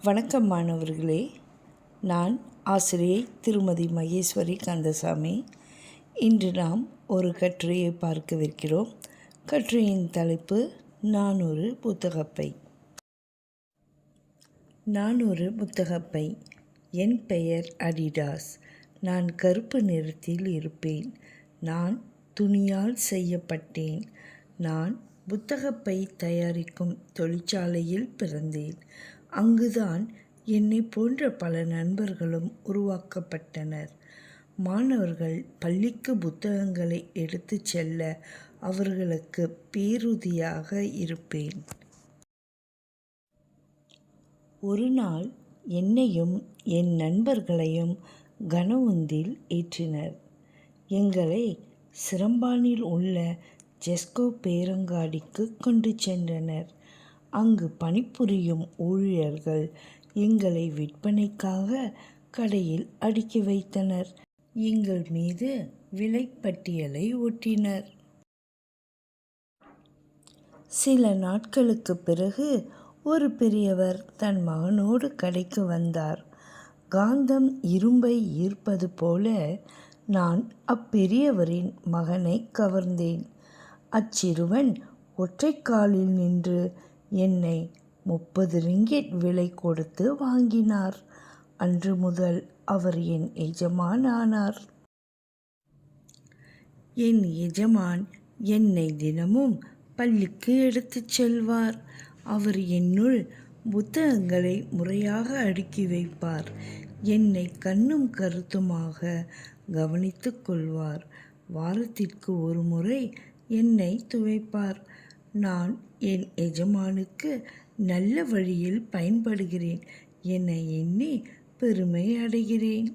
வணக்கம் மாணவர்களே, நான் ஆசிரியை திருமதி மகேஸ்வரி கந்தசாமி. இன்று நாம் ஒரு கட்டுரையை பார்க்கவிருக்கிறோம். கட்டுரையின் தலைப்பு நான் ஒரு புத்தகப்பை. நான் ஒரு புத்தகப்பை. என் பெயர் அடிடாஸ். நான் கருப்பு நிறத்தில் இருப்பேன். நான் துணியால் செய்யப்பட்டேன். நான் புத்தகப்பை தயாரிக்கும் தொழிற்சாலையில் பிறந்தேன். அங்குதான் என்னை போன்ற பல நண்பர்களும் உருவாக்கப்பட்டனர். மாணவர்கள் பள்ளிக்கு புத்தகங்களை எடுத்து செல்ல அவர்களுக்கு பேருதவியாக இருப்பேன். ஒரு நாள் என்னையும் என் நண்பர்களையும் கனவுந்தில் ஏற்றினர். எங்களை சிரம்பானில் உள்ள ஜெஸ்கோ பேரங்காடிக்கு கொண்டு சென்றனர். அங்கு பணிபுரியும் ஊழியர்கள் எங்களை விற்பனைக்காக கடையில் அடுக்கி வைத்தனர். எங்கள் மீது விலைப்பட்டியலை ஒட்டினர். சில நாட்களுக்கு பிறகு ஒரு பெரியவர் தன் மகனோடு கடைக்கு வந்தார். காந்தம் இரும்பை ஈர்ப்பது போல நான் அப்பெரியவரின் மகனை கவர்ந்தேன். அச்சிறுவன் ஒற்றைக்காலில் நின்று என்னை 30 ரிங்கெட் விலை கொடுத்து வாங்கினார். அன்று முதல் அவர் என் எஜமான் ஆனார். என் எஜமான் என்னை தினமும் பள்ளிக்கு எடுத்துச் செல்வார். அவர் என்னுள் புத்தகங்களை முறையாக அடுக்கி வைப்பார். என்னை கண்ணும் கருத்துமாக கவனித்து கொள்வார். வாரத்திற்கு ஒரு முறை என்னை துவைப்பார். நான் என் எஜமானுக்கு நல்ல வழியில் பயன்படுகிறேன் என எண்ணி பெருமை அடைகிறேன்.